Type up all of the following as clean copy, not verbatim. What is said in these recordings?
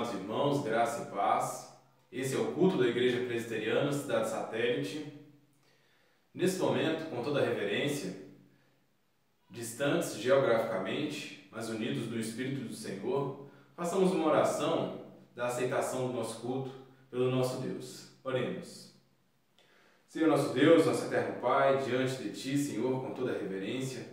amados irmãos, graça e paz. Esse é o culto da Igreja Presbiteriana, Cidade Satélite. Nesse momento, com toda a reverência, distantes geograficamente, mas unidos no Espírito do Senhor, façamos uma oração da aceitação do nosso culto pelo nosso Deus. Oremos. Senhor nosso Deus, nosso eterno Pai, diante de Ti, Senhor, com toda a reverência,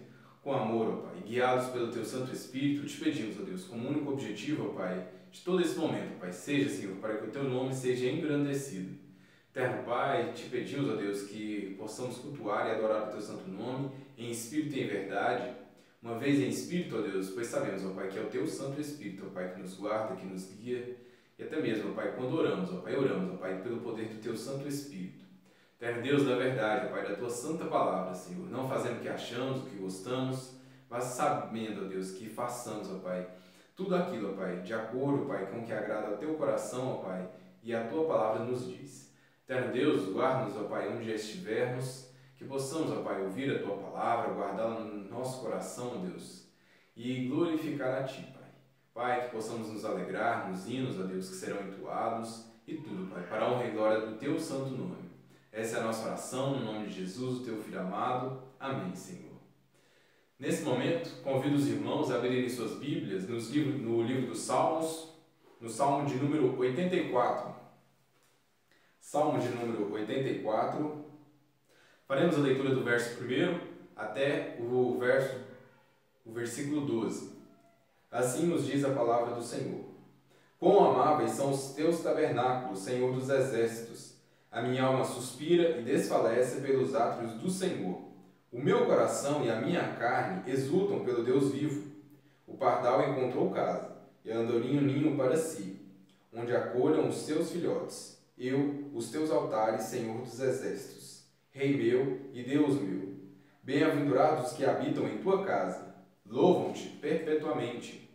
com amor, ó Pai, guiados pelo Teu Santo Espírito, te pedimos, ó Deus, como único objetivo, ó Pai, de todo esse momento, ó Pai, seja, Senhor, para que o Teu nome seja engrandecido. Eterno Pai, te pedimos, ó Deus, que possamos cultuar e adorar o Teu Santo nome em espírito e em verdade, uma vez em espírito, ó Deus, pois sabemos, ó Pai, que é o Teu Santo Espírito, ó Pai, que nos guarda, que nos guia, e até mesmo, ó Pai, quando oramos, ó Pai, pelo poder do Teu Santo Espírito. Eterno Deus da verdade, Pai, da Tua Santa Palavra, Senhor, não fazendo o que achamos, o que gostamos, mas sabendo, ó Deus, que façamos, ó Pai, tudo aquilo, ó Pai, de acordo, Pai, com o que agrada ao Teu coração, ó Pai, e a Tua Palavra nos diz. Eterno Deus, guarda-nos, ó Pai, onde estivermos, que possamos, ó Pai, ouvir a Tua Palavra, guardá-la no nosso coração, ó Deus, e glorificar a Ti, Pai. Pai, que possamos nos alegrar nos hinos, ó Deus, que serão entoados, e tudo, Pai, para a honra e glória do Teu santo nome. Essa é a nossa oração, no nome de Jesus, o Teu Filho amado. Amém, Senhor. Nesse momento, convido os irmãos a abrirem suas Bíblias no livro dos Salmos, no Salmo de número 84. Salmo de número 84. Faremos a leitura do verso 1 até o versículo 12. Assim nos diz a palavra do Senhor. Quão amáveis são os Teus tabernáculos, Senhor dos exércitos! A minha alma suspira e desfalece pelos átrios do Senhor. O meu coração e a minha carne exultam pelo Deus vivo. O pardal encontrou casa, e a andorinha ninho para si, onde acolham os seus filhotes. Eu, os teus altares, Senhor dos exércitos, Rei meu e Deus meu. Bem-aventurados que habitam em tua casa, louvam-te perpetuamente.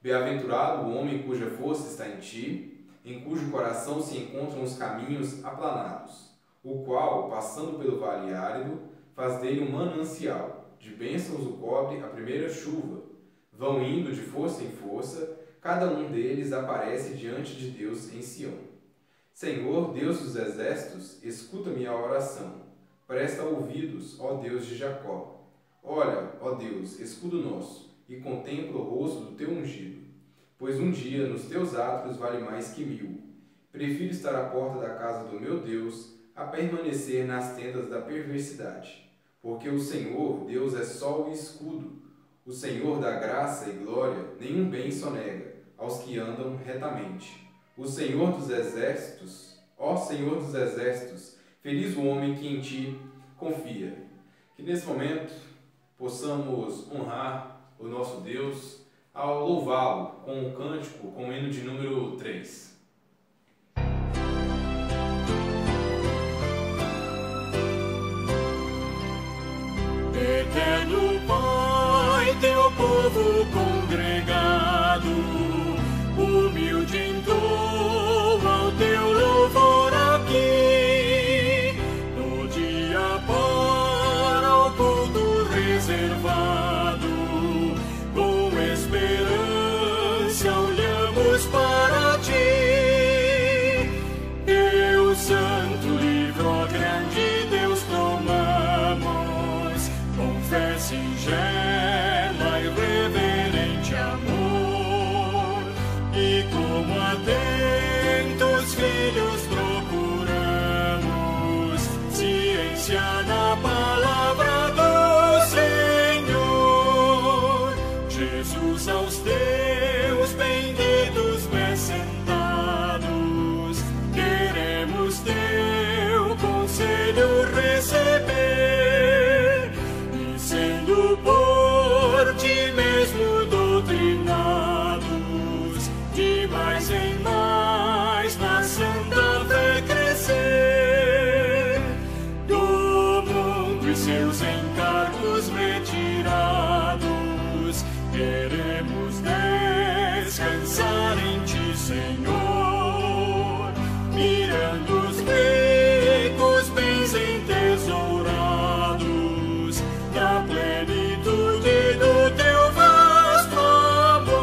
Bem-aventurado o homem cuja força está em ti, em cujo coração se encontram os caminhos aplanados, o qual, passando pelo vale árido, faz dele um manancial, de bênçãos o cobre a primeira chuva. Vão indo de força em força, cada um deles aparece diante de Deus em Sião. Senhor, Deus dos exércitos, escuta minha oração. Presta ouvidos, ó Deus de Jacó. Olha, ó Deus, escudo nosso, e contempla o rosto do teu ungido. Pois um dia nos teus átrios vale mais que 1000. Prefiro estar à porta da casa do meu Deus a permanecer nas tendas da perversidade. Porque o Senhor, Deus, é sol e escudo. O Senhor dá graça e glória, nenhum bem sonega aos que andam retamente. O Senhor dos exércitos, ó Senhor dos exércitos, feliz o homem que em ti confia. Que nesse momento possamos honrar o nosso Deus ao louvá-lo com um cântico, com o hino de número 3. Eterno Pai, teu povo congregado, humilde entoa o teu louvor aqui, no dia para o culto reservado, com esperança olhamos para ti. Teu santo livro, ó grande Deus, tomamos, com fé singela e reverente amor, e como atentos filhos procuramos ciência na palavra do Senhor. Jesus, aos teus benditos pés sentados, queremos teu conselho receber, e sendo por ti mesmo doutrinados, de mais em mais na santa fé crescer, do mundo e seus encargos retirados, queremos descansar em ti, Senhor, mirando os ricos bens entesourados da plenitude do teu vasto amor.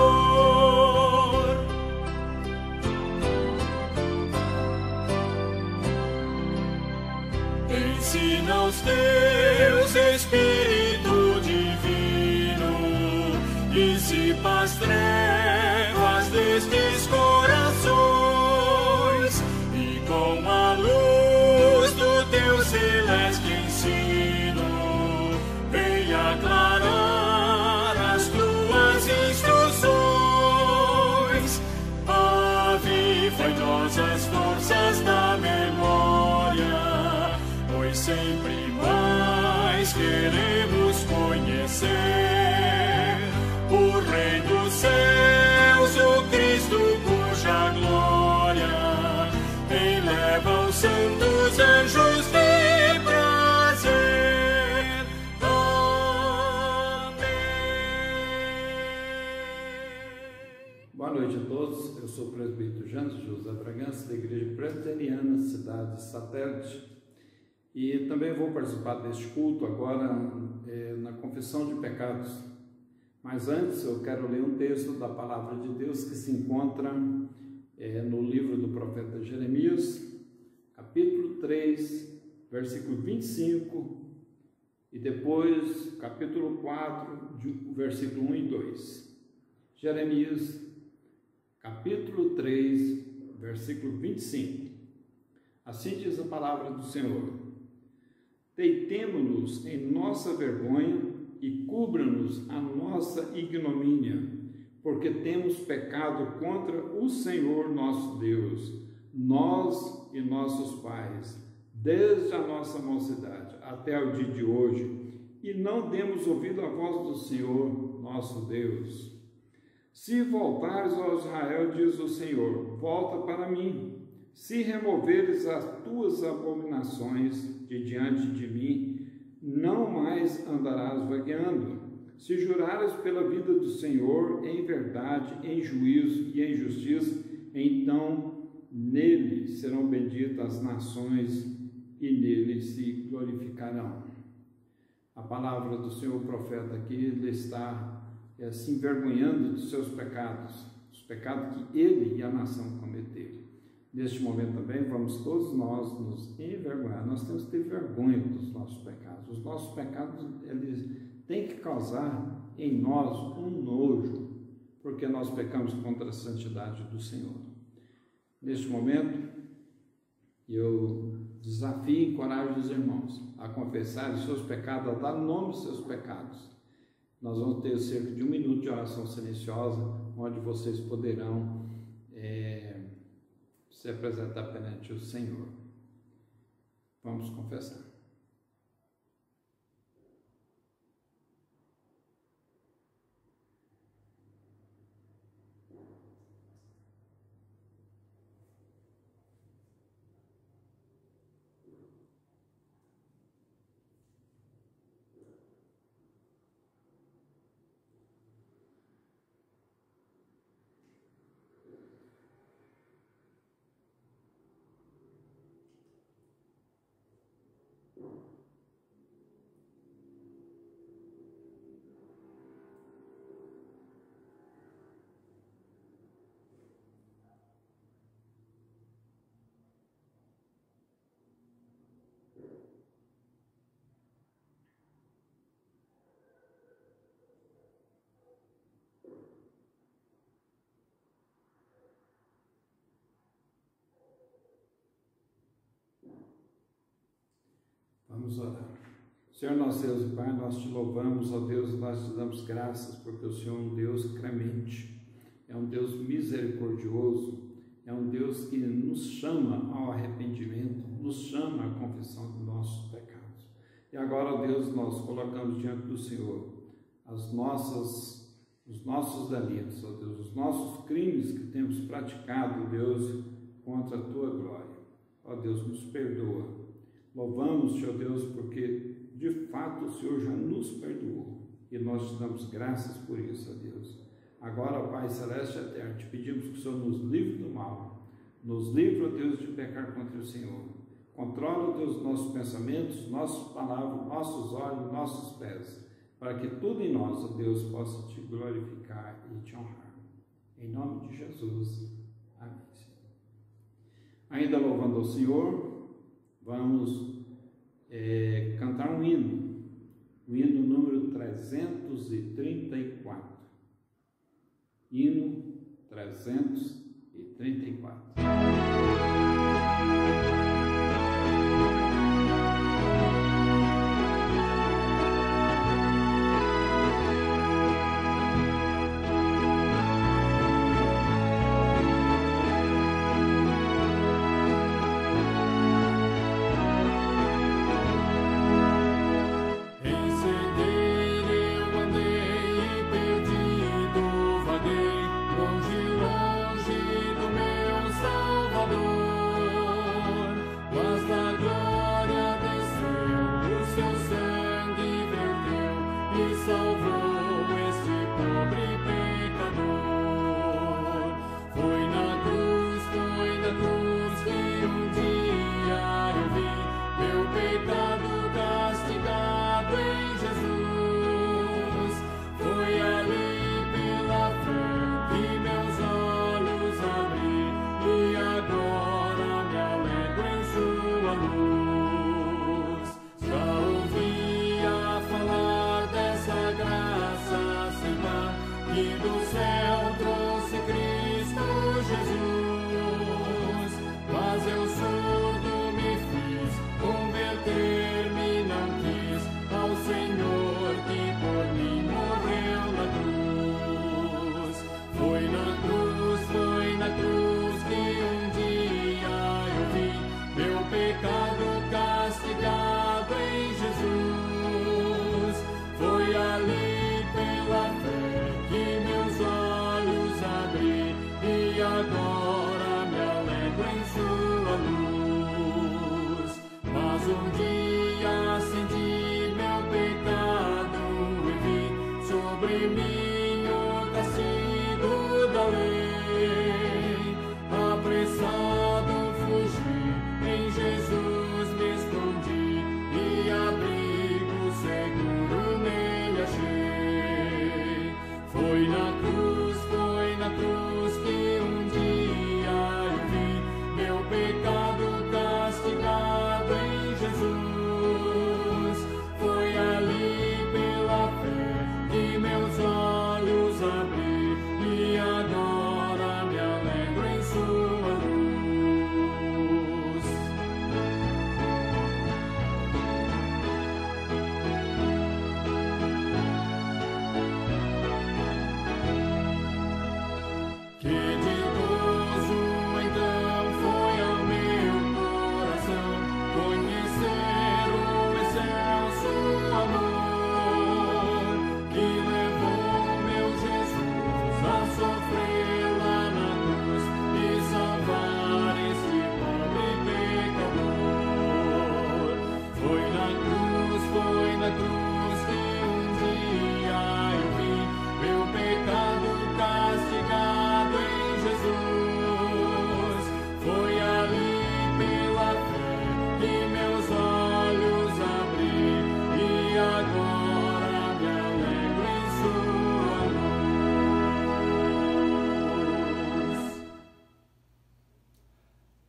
ensina os teus, Espírito divino, dissipa as trevas destes corações, e com a luz do teu celeste ensino, venha aclarar as tuas instruções. Aviva em nós as forças da memória, pois sempre mais queremos conhecer o Rei dos céus, o Cristo cuja glória eleva os santos anjos de prazer. Amém. Boa noite a todos, eu sou o presbítero Jansen José Bragança, da Igreja Presbiteriana, cidade Satélite, e também vou participar deste culto agora na confissão de pecados. Mas antes eu quero ler um texto da Palavra de Deus que se encontra no livro do profeta Jeremias, capítulo 3, versículo 25, e depois capítulo 4, versículo 1 e 2. Jeremias, capítulo 3, versículo 25. Assim diz a palavra do Senhor: deitemo-nos em nossa vergonha e cubra-nos a nossa ignomínia, porque temos pecado contra o Senhor nosso Deus, nós e nossos pais, desde a nossa mocidade até o dia de hoje, e não demos ouvido à voz do Senhor nosso Deus. Se voltares, ó Israel, diz o Senhor, volta para mim. Se removeres as tuas abominações de diante de mim, não mais andarás vagueando. Se jurares pela vida do Senhor, em verdade, em juízo e em justiça, então nele serão benditas as nações e nele se glorificarão. A palavra do Senhor profeta aqui, ele está se envergonhando dos seus pecados, os pecados que ele e a nação cometeram. Neste momento também vamos todos nós nos envergonhar. Nós temos que ter vergonha dos nossos pecados. Os nossos pecados, eles têm que causar em nós um nojo, porque nós pecamos contra a santidade do Senhor. Neste momento, eu desafio e encorajo os irmãos a confessar os seus pecados, a dar nome aos seus pecados. Nós vamos ter cerca de 1 minuto de oração silenciosa, onde vocês poderão se apresentar perante o Senhor. Vamos confessar. Vamos orar. Senhor nosso Deus e Pai, nós te louvamos, ó Deus, e nós te damos graças, porque o Senhor é um Deus clemente, é um Deus misericordioso, é um Deus que nos chama ao arrependimento, nos chama à confissão dos nossos pecados. E agora, ó Deus, nós colocamos diante do Senhor os nossos delitos, ó Deus, os nossos crimes que temos praticado, Deus, contra a Tua glória. Ó Deus, nos perdoa. Louvamos-te, ó Deus, porque de fato o Senhor já nos perdoou e nós te damos graças por isso, ó Deus. Agora, ó Pai Celeste e Eterno, te pedimos que o Senhor nos livre do mal, nos livre, ó Deus, de pecar contra o Senhor. Controla, ó Deus, nossos pensamentos, nossas palavras, nossos olhos, nossos pés, para que tudo em nós, ó Deus, possa te glorificar e te honrar. Em nome de Jesus. Amém. Ainda louvando ao Senhor, vamos cantar um hino, o hino número 334. Hino 334.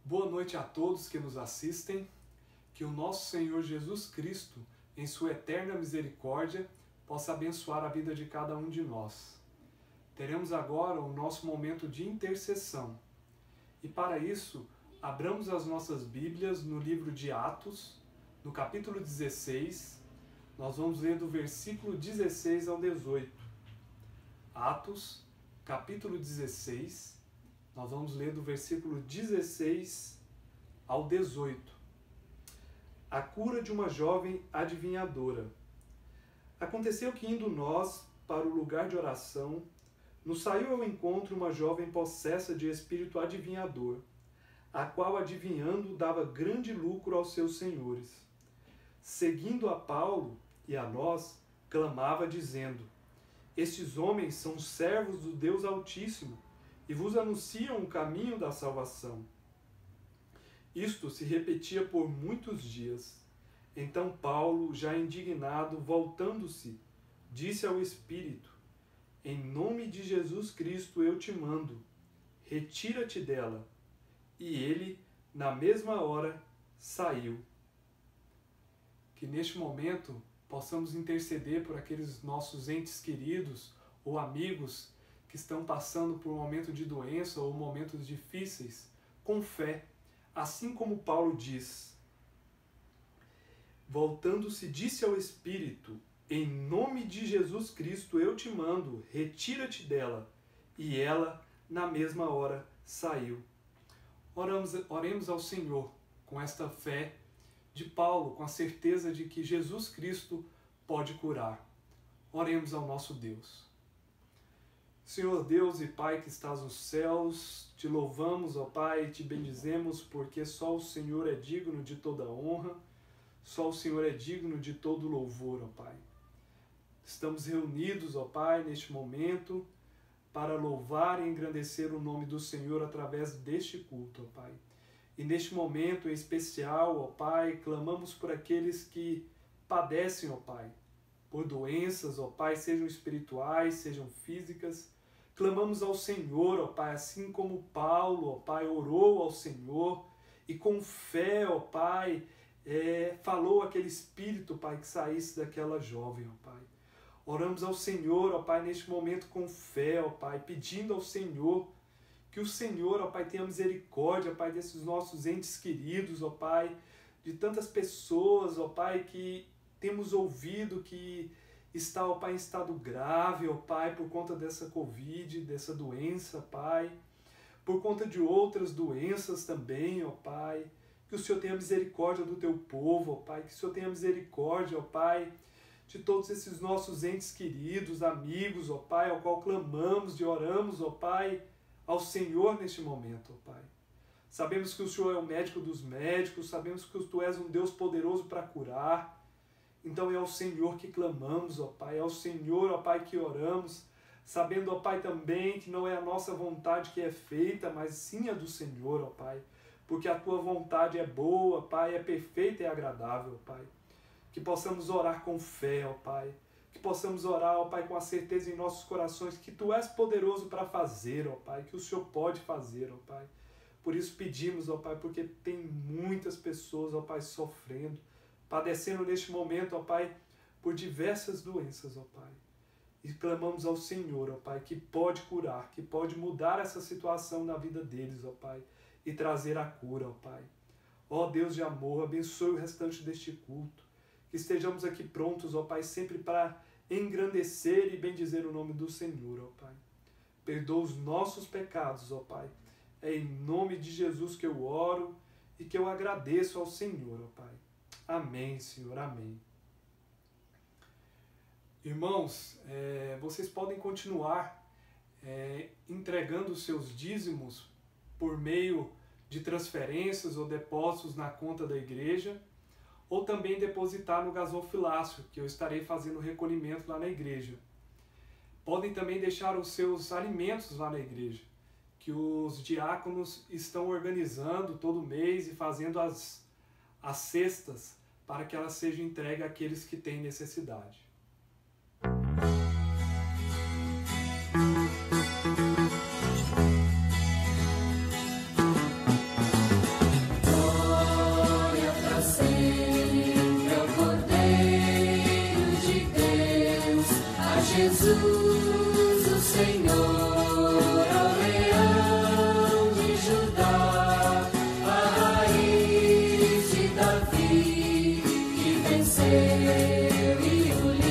Boa noite a todos que nos assistem, que o nosso Senhor Jesus Cristo, em sua eterna misericórdia, possa abençoar a vida de cada um de nós. Teremos agora o nosso momento de intercessão. E para isso, abramos as nossas Bíblias no livro de Atos, no capítulo 16, nós vamos ler do versículo 16 ao 18. Atos, capítulo 16, nós vamos ler do versículo 16 ao 18. A cura de uma jovem adivinhadora. Aconteceu que, indo nós para o lugar de oração, nos saiu ao encontro uma jovem possessa de espírito adivinhador, a qual, adivinhando, dava grande lucro aos seus senhores. Seguindo a Paulo e a nós, clamava, dizendo: Estes homens são servos do Deus Altíssimo, e vos anunciam o caminho da salvação. Isto se repetia por muitos dias. Então Paulo, já indignado, voltando-se, disse ao Espírito: Em nome de Jesus Cristo eu te mando, retira-te dela. E ele, na mesma hora, saiu. que neste momento possamos interceder por aqueles nossos entes queridos ou amigos que estão passando por um momento de doença ou momentos difíceis, com fé, assim como Paulo diz. Voltando-se, disse ao Espírito: em nome de Jesus Cristo eu te mando, retira-te dela. E ela, na mesma hora, saiu. Oremos ao Senhor com esta fé de Paulo, com a certeza de que Jesus Cristo pode curar. Oremos ao nosso Deus. Senhor Deus e Pai que estás nos céus, te louvamos, ó Pai, e te bendizemos, porque só o Senhor é digno de toda honra, só o Senhor é digno de todo louvor, ó Pai. Estamos reunidos, ó Pai, neste momento, para louvar e engrandecer o nome do Senhor através deste culto, ó Pai. E neste momento em especial, ó Pai, clamamos por aqueles que padecem, ó Pai, por doenças, ó Pai, sejam espirituais, sejam físicas. Clamamos ao Senhor, ó Pai, assim como Paulo, ó Pai, orou ao Senhor e com fé, ó Pai, falou aquele espírito, Pai, que saísse daquela jovem, ó Pai. Oramos ao Senhor, ó Pai, neste momento com fé, ó Pai, pedindo ao Senhor que o Senhor, ó Pai, tenha misericórdia, Pai, desses nossos entes queridos, ó Pai, de tantas pessoas, ó Pai, que temos ouvido que está, ó Pai, em estado grave, ó Pai, por conta dessa Covid, dessa doença, Pai, por conta de outras doenças também, ó Pai, que o Senhor tenha misericórdia do Teu povo, ó Pai, que o Senhor tenha misericórdia, ó Pai, de todos esses nossos entes queridos, amigos, ó Pai, ao qual clamamos e oramos, ó Pai, ao Senhor neste momento, ó Pai. Sabemos que o Senhor é o médico dos médicos, sabemos que Tu és um Deus poderoso para curar. Então é ao Senhor que clamamos, ó Pai, é ao Senhor, ó Pai, que oramos, sabendo, ó Pai, também que não é a nossa vontade que é feita, mas sim a do Senhor, ó Pai, porque a Tua vontade é boa, Pai, é perfeita e agradável, ó Pai. Que possamos orar com fé, ó Pai, que possamos orar, ó Pai, com a certeza em nossos corações que Tu és poderoso para fazer, ó Pai, que o Senhor pode fazer, ó Pai. Por isso pedimos, ó Pai, porque tem muitas pessoas, ó Pai, sofrendo, padecendo neste momento, ó Pai, por diversas doenças, ó Pai. E clamamos ao Senhor, ó Pai, que pode curar, que pode mudar essa situação na vida deles, ó Pai, e trazer a cura, ó Pai. Ó Deus de amor, abençoe o restante deste culto, que estejamos aqui prontos, ó Pai, sempre para engrandecer e bendizer o nome do Senhor, ó Pai. Perdoa os nossos pecados, ó Pai. É em nome de Jesus que eu oro e que eu agradeço ao Senhor, ó Pai. Amém, Senhor, amém. Irmãos, vocês podem continuar entregando os seus dízimos por meio de transferências ou depósitos na conta da igreja, ou também depositar no gasofilácio, que eu estarei fazendo recolhimento lá na igreja. Podem também deixar os seus alimentos lá na igreja, que os diáconos estão organizando todo mês e fazendo as cestas para que elas sejam entregues àqueles que têm necessidade. Glória para sempre ao Cordeiro de Deus, a Jesus o Senhor, ao Leão de Judá, a raiz de Davi que venceu e o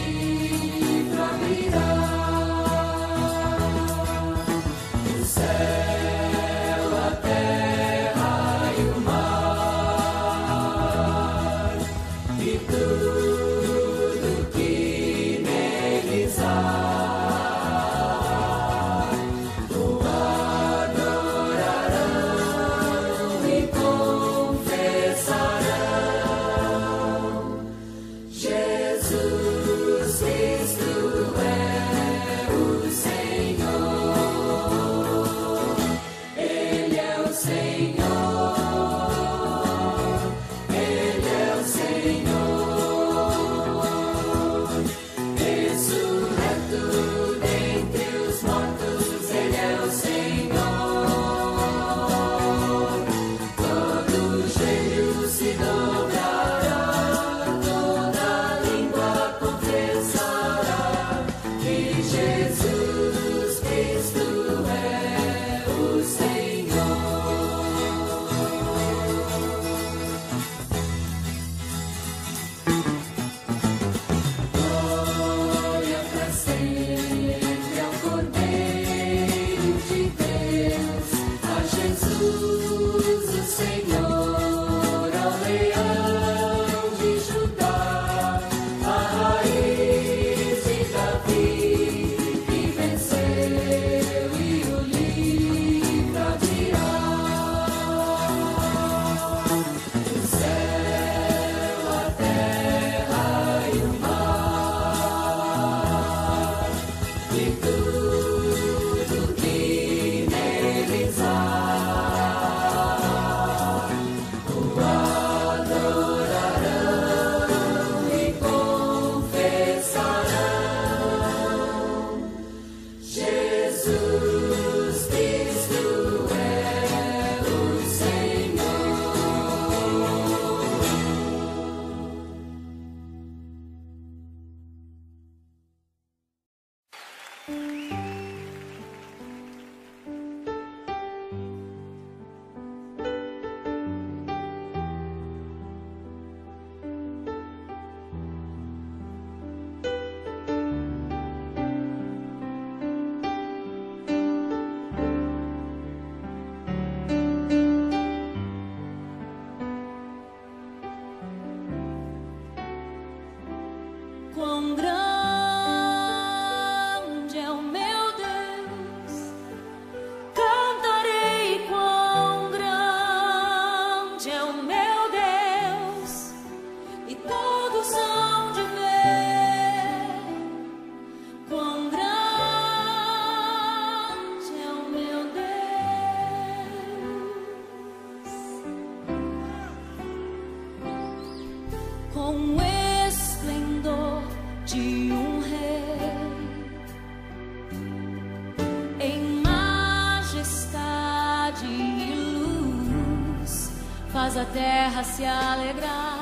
faz a terra se alegrar,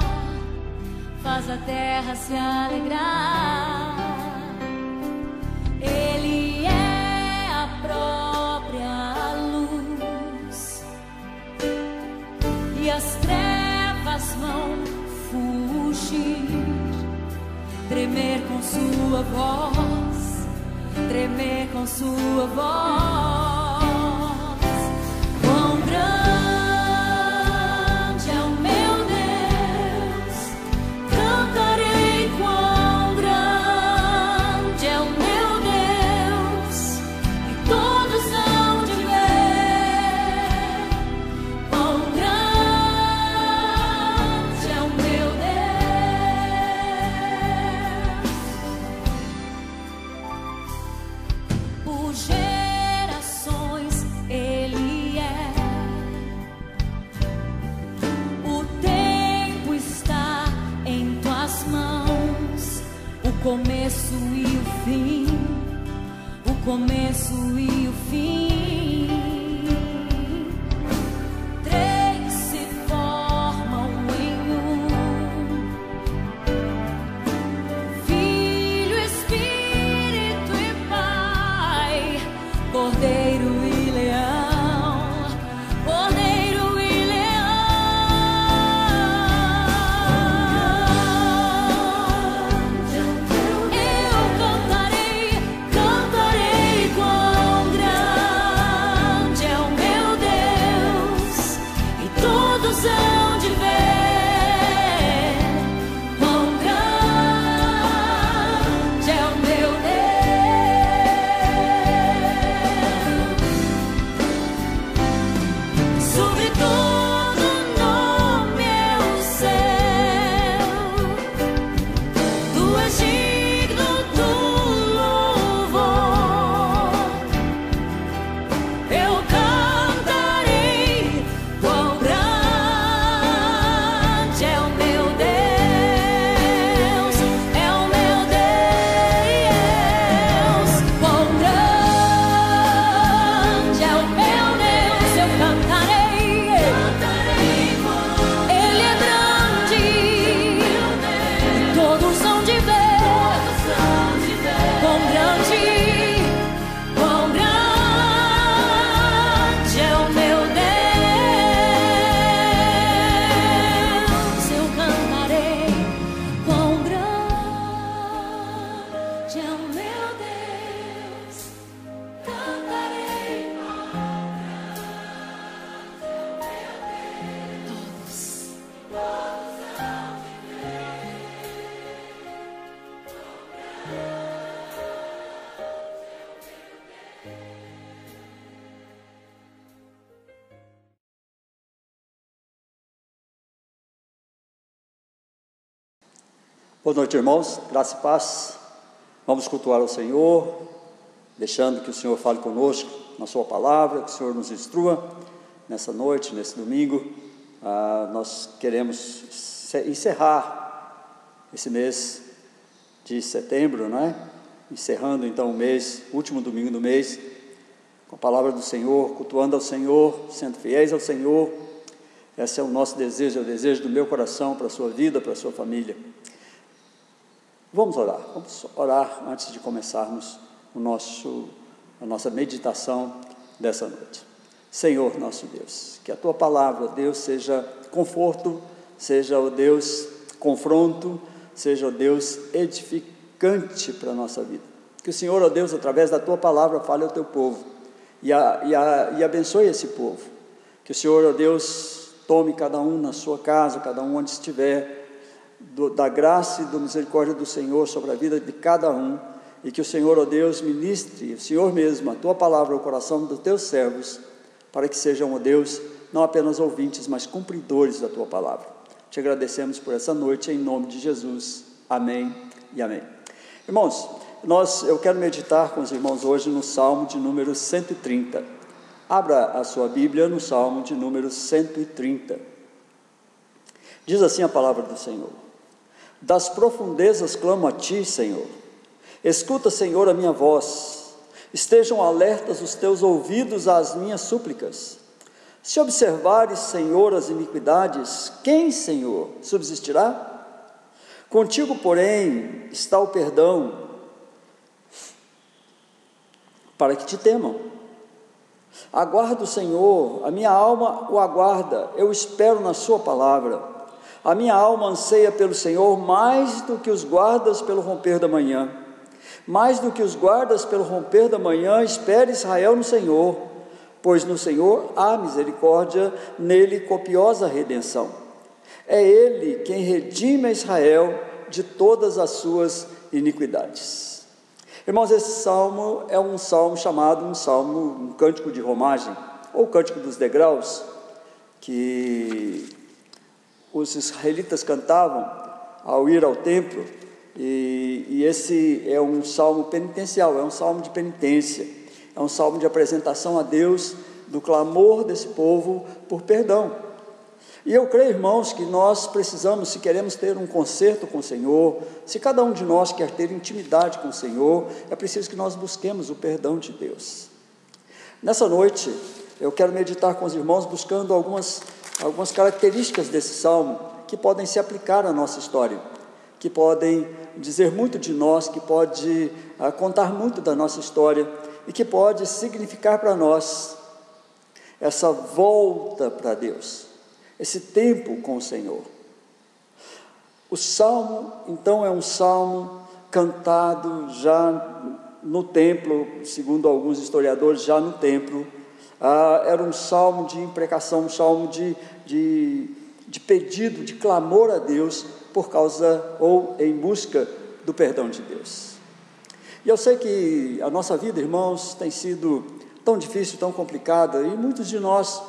faz a terra se alegrar. Ele é a própria luz, e as trevas vão fugir, tremer com sua voz, tremer com sua voz. Quão grande é o meu Deus, cantarei quão grande é o meu Deus, e todos hão de ver quão grande é o meu Deus. Por gerações Ele é, o tempo está em tuas mãos, o começo e o fim, o começo e o fim. Três se formam em um: Filho, Espírito e Pai, Cordeiro e Leão, Cordeiro e Leão. Eu cantarei, cantarei quão grande é o meu Deus, e todos hão de ver quão grande é o meu Deus. Sobre todo nome é o céu, tu és digno do louvor. Eu cantarei quão grande é o meu Deus, é o meu Deus. Quão grande é o meu Deus, eu cantarei. Ele é grande, e todos hão de ver quão grande é o meu Deus. Eu cantarei quão grande é o meu Deus, cantarei todos. Boa noite, irmãos, graça e paz. Vamos cultuar ao Senhor, deixando que o Senhor fale conosco na sua palavra, que o Senhor nos instrua nessa noite, nesse domingo. Nós queremos encerrar esse mês de setembro, não é? Encerrando então o mês, último domingo do mês, com a palavra do Senhor, cultuando ao Senhor, sendo fiéis ao Senhor. Esse é o nosso desejo, é o desejo do meu coração para a sua vida, para a sua família. Vamos orar antes de começarmos a nossa meditação dessa noite. Senhor nosso Deus, que a Tua palavra, Deus, seja conforto, seja, ó Deus, confronto, seja, ó Deus, edificante para a nossa vida. Que o Senhor, ó Deus, através da Tua palavra, fale ao Teu povo e abençoe esse povo. Que o Senhor, ó Deus, tome cada um na sua casa, cada um onde estiver, da graça e da misericórdia do Senhor sobre a vida de cada um, e que o Senhor, ó Deus, ministre, o Senhor mesmo, a Tua palavra ao coração dos Teus servos, para que sejam, ó Deus, não apenas ouvintes, mas cumpridores da Tua palavra. Te agradecemos por essa noite, em nome de Jesus. Amém e amém. Irmãos, eu quero meditar com os irmãos hoje no Salmo de número 130. Abra a sua Bíblia no Salmo de número 130. Diz assim a palavra do Senhor: das profundezas clamo a Ti, Senhor. Escuta, Senhor, a minha voz. Estejam alertas os Teus ouvidos às minhas súplicas. Se observares, Senhor, as iniquidades, quem, Senhor, subsistirá? Contigo, porém, está o perdão, para que te temam. Aguardo o Senhor, a minha alma o aguarda, eu espero na sua palavra. A minha alma anseia pelo Senhor mais do que os guardas pelo romper da manhã. Mais do que os guardas pelo romper da manhã, espere Israel no Senhor, pois no Senhor há misericórdia, nele copiosa redenção. É Ele quem redime a Israel de todas as suas iniquidades. Irmãos, esse salmo é um salmo chamado um cântico de romagem, ou cântico dos degraus, que os israelitas cantavam ao ir ao templo, e esse é um salmo penitencial, é um salmo de penitência, é um salmo de apresentação a Deus do clamor desse povo por perdão. E eu creio, irmãos, que nós precisamos, se queremos ter um concerto com o Senhor, se cada um de nós quer ter intimidade com o Senhor, é preciso que nós busquemos o perdão de Deus. Nessa noite, eu quero meditar com os irmãos buscando algumas características desse salmo que podem se aplicar à nossa história, que podem dizer muito de nós, que pode contar muito da nossa história e que pode significar para nós essa volta para Deus, esse tempo com o Senhor. O salmo, então, é um salmo cantado já no templo, segundo alguns historiadores, já no templo. Era um salmo de imprecação, um salmo de pedido, de clamor a Deus por causa ou em busca do perdão de Deus. E eu sei que a nossa vida, irmãos, tem sido tão difícil, tão complicada, e muitos de nós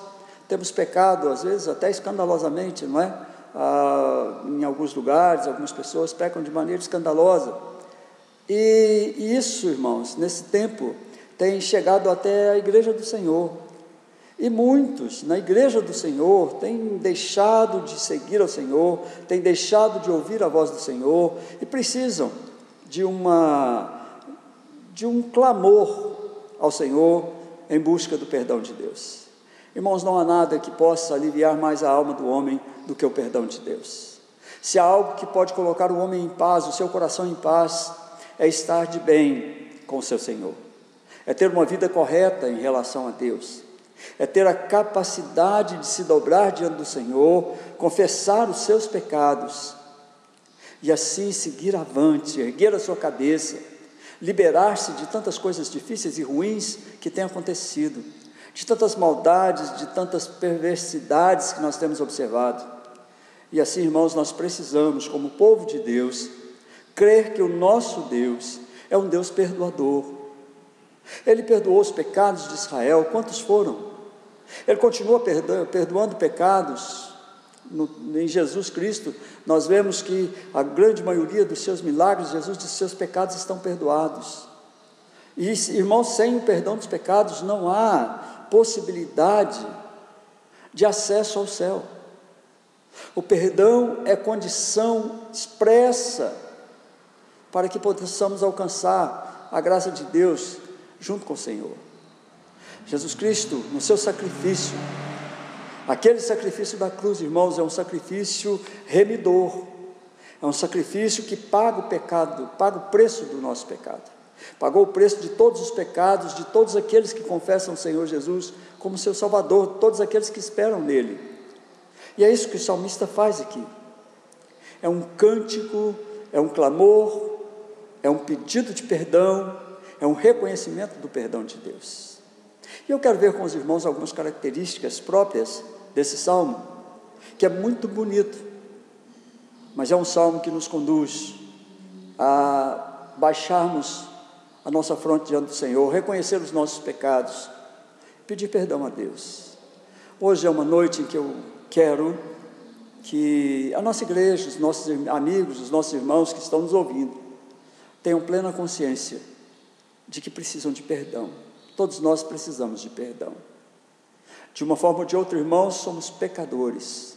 temos pecado, às vezes até escandalosamente, não é? Em alguns lugares, algumas pessoas pecam de maneira escandalosa, e isso, irmãos, nesse tempo, tem chegado até a igreja do Senhor, e muitos na igreja do Senhor têm deixado de seguir ao Senhor, têm deixado de ouvir a voz do Senhor, e precisam de um clamor ao Senhor em busca do perdão de Deus. Irmãos, não há nada que possa aliviar mais a alma do homem do que o perdão de Deus. Se há algo que pode colocar o homem em paz, o seu coração em paz, é estar de bem com o seu Senhor, é ter uma vida correta em relação a Deus, é ter a capacidade de se dobrar diante do Senhor, confessar os seus pecados e assim seguir avante, erguer a sua cabeça, liberar-se de tantas coisas difíceis e ruins que têm acontecido, de tantas maldades, de tantas perversidades que nós temos observado. E assim, irmãos, nós precisamos, como povo de Deus, crer que o nosso Deus é um Deus perdoador. Ele perdoou os pecados de Israel. Quantos foram? Ele continua perdoando pecados. Em Jesus Cristo, nós vemos que a grande maioria dos seus milagres, Jesus disse: seus pecados estão perdoados. E, irmãos, sem o perdão dos pecados não há possibilidade de acesso ao céu. O perdão é condição expressa para que possamos alcançar a graça de Deus junto com o Senhor. Jesus Cristo, no seu sacrifício, aquele sacrifício da cruz, irmãos, é um sacrifício remidor, é um sacrifício que paga o pecado, paga o preço do nosso pecado, pagou o preço de todos os pecados, de todos aqueles que confessam o Senhor Jesus como seu Salvador, todos aqueles que esperam nele. E é isso que o salmista faz aqui, é um cântico, é um clamor, é um pedido de perdão, é um reconhecimento do perdão de Deus. E eu quero ver com os irmãos algumas características próprias desse salmo, que é muito bonito, mas é um salmo que nos conduz a baixarmos a nossa fronte diante do Senhor, reconhecer os nossos pecados, pedir perdão a Deus. Hoje é uma noite em que eu quero que a nossa igreja, os nossos amigos, os nossos irmãos que estão nos ouvindo, tenham plena consciência de que precisam de perdão. Todos nós precisamos de perdão. De uma forma ou de outra, irmãos, somos pecadores.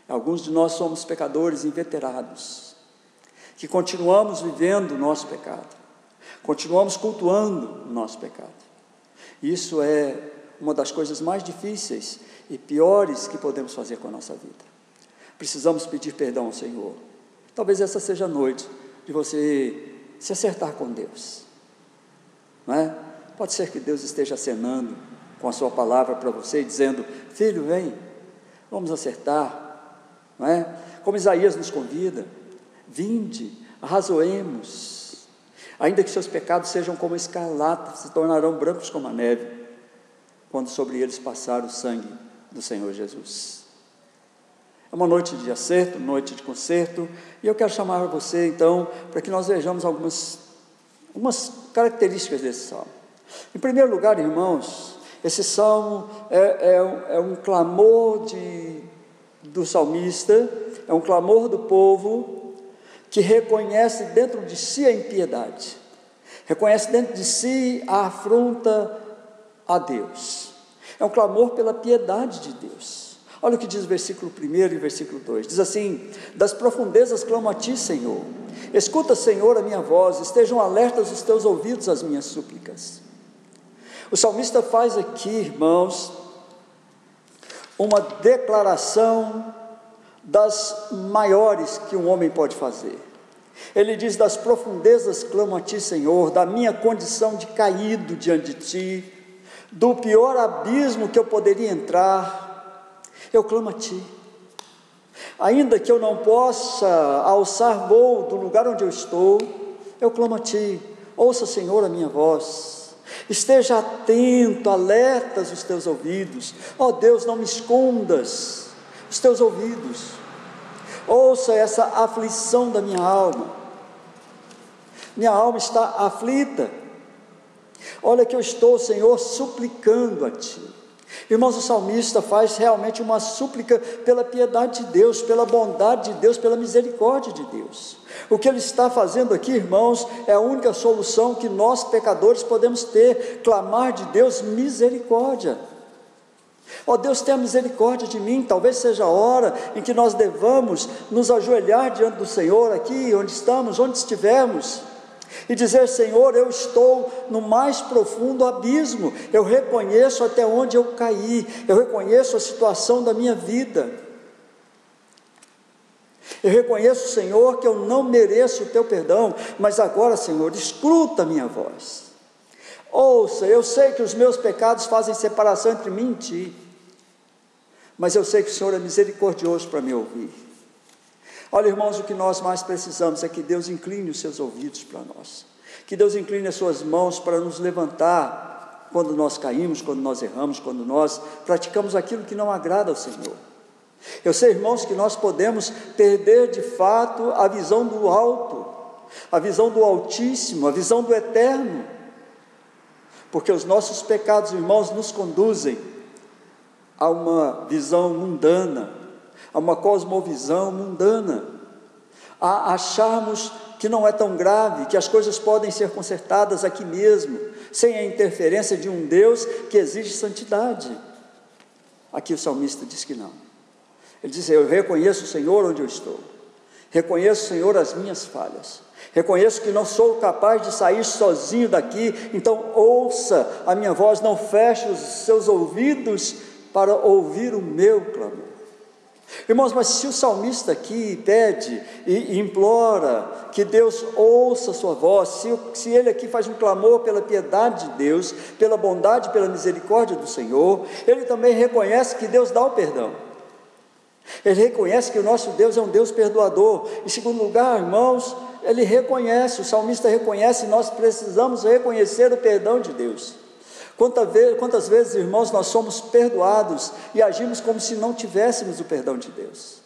Alguns de nós somos pecadores inveterados, que continuamos vivendo o nosso pecado, continuamos cultuando o nosso pecado. Isso é uma das coisas mais difíceis e piores que podemos fazer com a nossa vida. Precisamos pedir perdão ao Senhor. Talvez essa seja a noite de você se acertar com Deus, não é? Pode ser que Deus esteja acenando com a sua palavra para você, dizendo: filho, vem, vamos acertar, não é? Como Isaías nos convida: vinde, arrazoemos, ainda que seus pecados sejam como escarlata, se tornarão brancos como a neve, quando sobre eles passar o sangue do Senhor Jesus. É uma noite de acerto, noite de conserto, e eu quero chamar você então, para que nós vejamos algumas características desse salmo. Em primeiro lugar, irmãos, esse salmo é um clamor do salmista, é um clamor do povo, que reconhece dentro de si a impiedade, reconhece dentro de si a afronta a Deus, é um clamor pela piedade de Deus. Olha o que diz o versículo 1 e versículo 2, diz assim: das profundezas clamo a ti, Senhor, escuta, Senhor, a minha voz, estejam alertas os teus ouvidos às minhas súplicas. O salmista faz aqui, irmãos, uma declaração das maiores que um homem pode fazer. Ele diz: das profundezas clamo a ti, Senhor, da minha condição de caído diante de ti, do pior abismo que eu poderia entrar, eu clamo a ti. Ainda que eu não possa alçar voo do lugar onde eu estou, eu clamo a ti. Ouça, Senhor, a minha voz, esteja atento, alertas os teus ouvidos. Ó Deus, não me escondas os teus ouvidos. Ouça essa aflição da minha alma. Minha alma está aflita. Olha que eu estou, Senhor, suplicando a ti. Irmãos, o salmista faz realmente uma súplica pela piedade de Deus, pela bondade de Deus, pela misericórdia de Deus. O que ele está fazendo aqui, irmãos, é a única solução que nós pecadores podemos ter: clamar de Deus misericórdia. Ó Deus, tenha misericórdia de mim. Talvez seja a hora em que nós devamos nos ajoelhar diante do Senhor, aqui onde estamos, onde estivermos, e dizer: Senhor, eu estou no mais profundo abismo, eu reconheço até onde eu caí, eu reconheço a situação da minha vida, eu reconheço, Senhor, que eu não mereço o teu perdão, mas agora, Senhor, escuta a minha voz, ouça. Eu sei que os meus pecados fazem separação entre mim e ti, mas eu sei que o Senhor é misericordioso para me ouvir. Olha, irmãos, o que nós mais precisamos é que Deus incline os seus ouvidos para nós, que Deus incline as suas mãos para nos levantar quando nós caímos, quando nós erramos, quando nós praticamos aquilo que não agrada ao Senhor. Eu sei, irmãos, que nós podemos perder de fato a visão do alto, a visão do Altíssimo, a visão do Eterno, porque os nossos pecados, irmãos, nos conduzem a uma visão mundana, a uma cosmovisão mundana, a acharmos que não é tão grave, que as coisas podem ser consertadas aqui mesmo, sem a interferência de um Deus que exige santidade. Aqui o salmista diz que não. Ele diz: eu reconheço o Senhor onde eu estou, reconheço, Senhor, as minhas falhas, reconheço que não sou capaz de sair sozinho daqui, então ouça a minha voz, não feche os seus ouvidos para ouvir o meu clamor. Irmãos, mas se o salmista aqui pede e implora que Deus ouça a sua voz, se ele aqui faz um clamor pela piedade de Deus, pela bondade, pela misericórdia do Senhor, ele também reconhece que Deus dá o perdão, ele reconhece que o nosso Deus é um Deus perdoador. Em segundo lugar, irmãos, ele reconhece, o salmista reconhece, nós precisamos reconhecer o perdão de Deus. Quantas vezes, irmãos, nós somos perdoados e agimos como se não tivéssemos o perdão de Deus?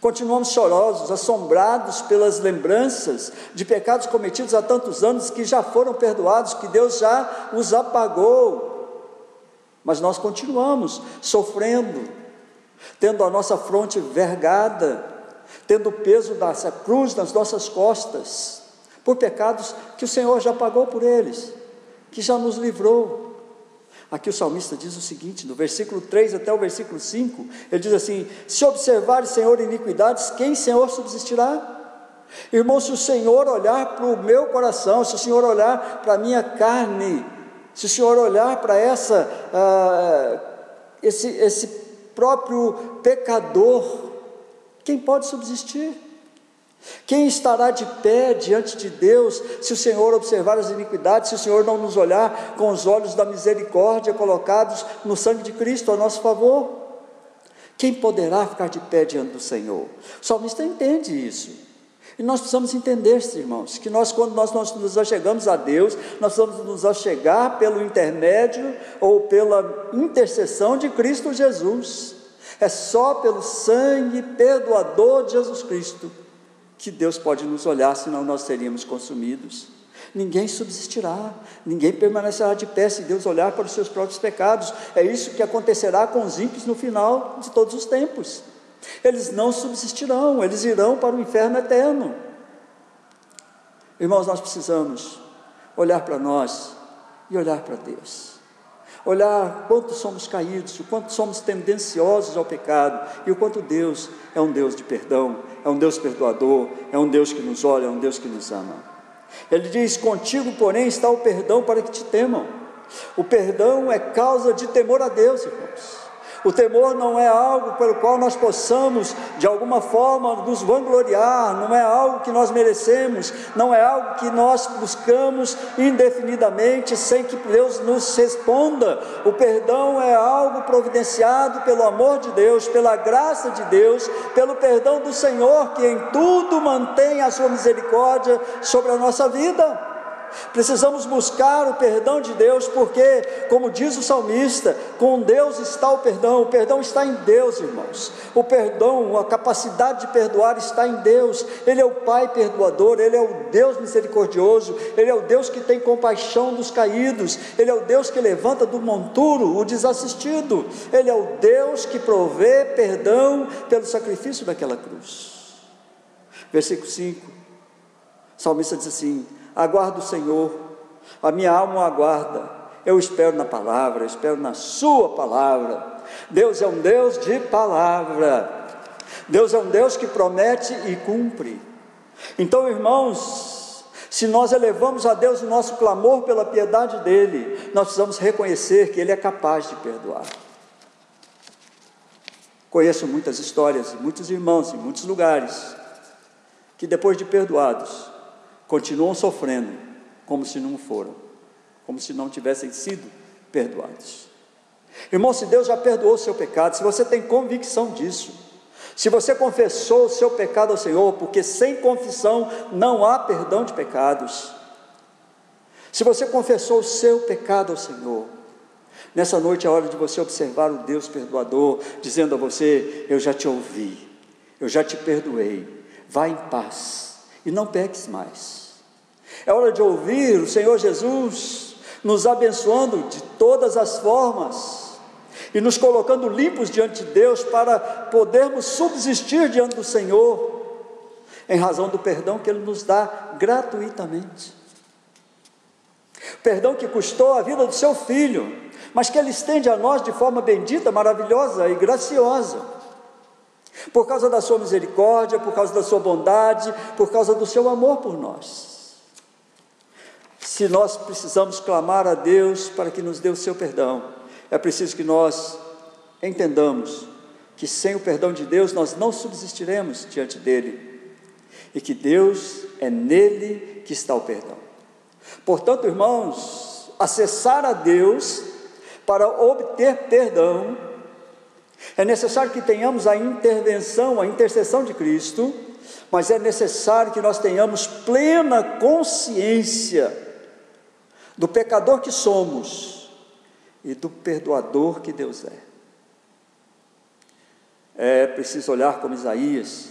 Continuamos chorosos, assombrados pelas lembranças de pecados cometidos há tantos anos, que já foram perdoados, que Deus já os apagou, mas nós continuamos sofrendo, tendo a nossa fronte vergada, tendo o peso dessa cruz nas nossas costas, por pecados que o Senhor já pagou por eles, que já nos livrou. Aqui o salmista diz o seguinte, no versículo 3 até o versículo 5, ele diz assim: se observares, Senhor, iniquidades, quem, Senhor, subsistirá? Irmão, se o Senhor olhar para o meu coração, se o Senhor olhar para a minha carne, Se o Senhor olhar para esse próprio pecador, quem pode subsistir? Quem estará de pé diante de Deus, se o Senhor observar as iniquidades, se o Senhor não nos olhar com os olhos da misericórdia colocados no sangue de Cristo a nosso favor? Quem poderá ficar de pé diante do Senhor? O salmista entende isso. E nós precisamos entender, irmãos, que quando nós nos achegamos a Deus, nós precisamos nos achegar pelo intermédio ou pela intercessão de Cristo Jesus. É só pelo sangue perdoador de Jesus Cristo que Deus pode nos olhar, senão nós seríamos consumidos. Ninguém subsistirá, ninguém permanecerá de pé se Deus olhar para os seus próprios pecados. É isso que acontecerá com os ímpios no final de todos os tempos. Eles não subsistirão, eles irão para o inferno eterno. Irmãos, nós precisamos olhar para nós e olhar para Deus. Olhar quanto somos caídos, o quanto somos tendenciosos ao pecado e o quanto Deus é um Deus de perdão, é um Deus perdoador, é um Deus que nos olha, é um Deus que nos ama. Ele diz: contigo, porém, está o perdão para que te temam. O perdão é causa de temor a Deus, irmãos. O temor não é algo pelo qual nós possamos, de alguma forma, nos vangloriar, não é algo que nós merecemos, não é algo que nós buscamos indefinidamente, sem que Deus nos responda. O perdão é algo providenciado pelo amor de Deus, pela graça de Deus, pelo perdão do Senhor, que em tudo mantém a sua misericórdia sobre a nossa vida. Precisamos buscar o perdão de Deus, porque, como diz o salmista, com Deus está o perdão está em Deus, irmãos. O perdão, a capacidade de perdoar está em Deus. Ele é o Pai perdoador, Ele é o Deus misericordioso, Ele é o Deus que tem compaixão dos caídos, Ele é o Deus que levanta do monturo o desassistido, Ele é o Deus que provê perdão pelo sacrifício daquela cruz. Versículo 5, o salmista diz assim: aguardo o Senhor, a minha alma o aguarda, eu espero na palavra, eu espero na sua palavra. Deus é um Deus de palavra, Deus é um Deus que promete e cumpre. Então, irmãos, se nós elevamos a Deus o nosso clamor pela piedade dEle, nós precisamos reconhecer que Ele é capaz de perdoar. Conheço muitas histórias, muitos irmãos em muitos lugares, que depois de perdoados, continuam sofrendo como se não foram, como se não tivessem sido perdoados. Irmão, se Deus já perdoou o seu pecado, se você tem convicção disso, se você confessou o seu pecado ao Senhor, porque sem confissão não há perdão de pecados, se você confessou o seu pecado ao Senhor, nessa noite é hora de você observar o Deus perdoador, dizendo a você: eu já te ouvi, eu já te perdoei, vá em paz e não peques mais. É hora de ouvir o Senhor Jesus nos abençoando de todas as formas e nos colocando limpos diante de Deus, para podermos subsistir diante do Senhor, em razão do perdão que Ele nos dá gratuitamente. Perdão que custou a vida do seu Filho, mas que Ele estende a nós de forma bendita, maravilhosa e graciosa, por causa da sua misericórdia, por causa da sua bondade, por causa do seu amor por nós. Se nós precisamos clamar a Deus para que nos dê o seu perdão, é preciso que nós entendamos que sem o perdão de Deus nós não subsistiremos diante dEle, e que Deus é nele que está o perdão. Portanto, irmãos, acessar a Deus para obter perdão, é necessário que tenhamos a intervenção, a intercessão de Cristo, mas é necessário que nós tenhamos plena consciência do pecador que somos e do perdoador que Deus é. É preciso olhar como Isaías,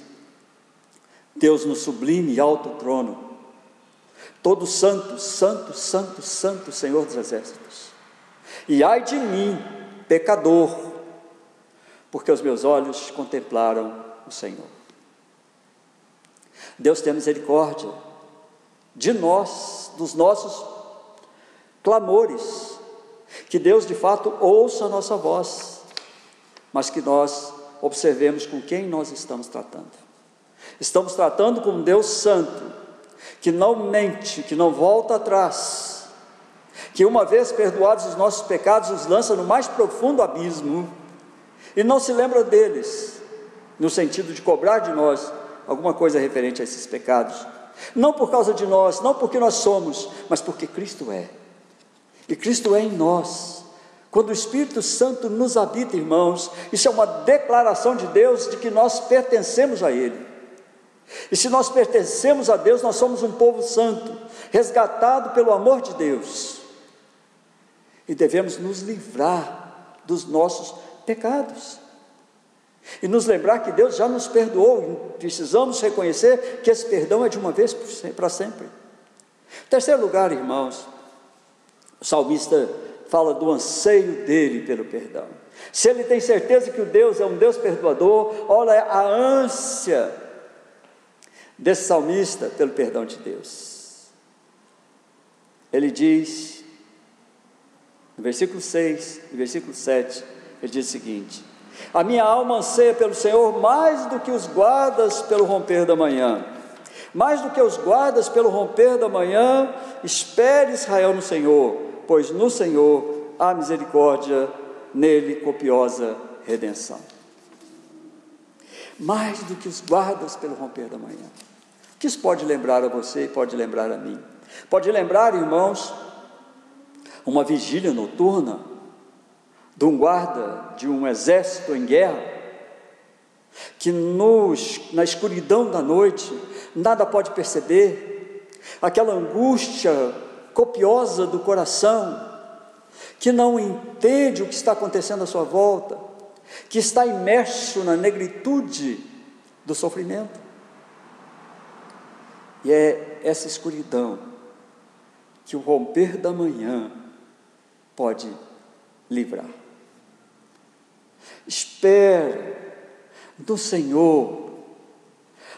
Deus no sublime e alto trono, todo santo, santo, santo, santo Senhor dos exércitos, e ai de mim, pecador, porque os meus olhos contemplaram o Senhor. Deus tem misericórdia de nós, dos nossos clamores, que Deus de fato ouça a nossa voz, mas que nós observemos com quem nós estamos tratando. Estamos tratando com um Deus santo, que não mente, que não volta atrás, que uma vez perdoados os nossos pecados, os lança no mais profundo abismo, e não se lembra deles, no sentido de cobrar de nós alguma coisa referente a esses pecados, não por causa de nós, não porque nós somos, mas porque Cristo é, e Cristo é em nós. Quando o Espírito Santo nos habita, irmãos, isso é uma declaração de Deus de que nós pertencemos a Ele, e se nós pertencemos a Deus, nós somos um povo santo, resgatado pelo amor de Deus, e devemos nos livrar dos nossos pecados, e nos lembrar que Deus já nos perdoou, e precisamos reconhecer que esse perdão é de uma vez para sempre. Em terceiro lugar, irmãos, o salmista fala do anseio dele pelo perdão. Se ele tem certeza que o Deus é um Deus perdoador, olha a ânsia desse salmista pelo perdão de Deus. Ele diz, no versículo 6 e versículo 7, ele diz o seguinte: a minha alma anseia pelo Senhor mais do que os guardas pelo romper da manhã. Mais do que os guardas pelo romper da manhã, espere Israel no Senhor, pois no Senhor há misericórdia, nele copiosa redenção. Mais do que os guardas pelo romper da manhã. O que isso pode lembrar a você e pode lembrar a mim? Pode lembrar, irmãos, uma vigília noturna de um guarda de um exército em guerra, que na escuridão da noite nada pode perceber, aquela angústia copiosa do coração, que não entende o que está acontecendo à sua volta, que está imerso na negritude do sofrimento. E é essa escuridão que o romper da manhã pode livrar. Espere do Senhor.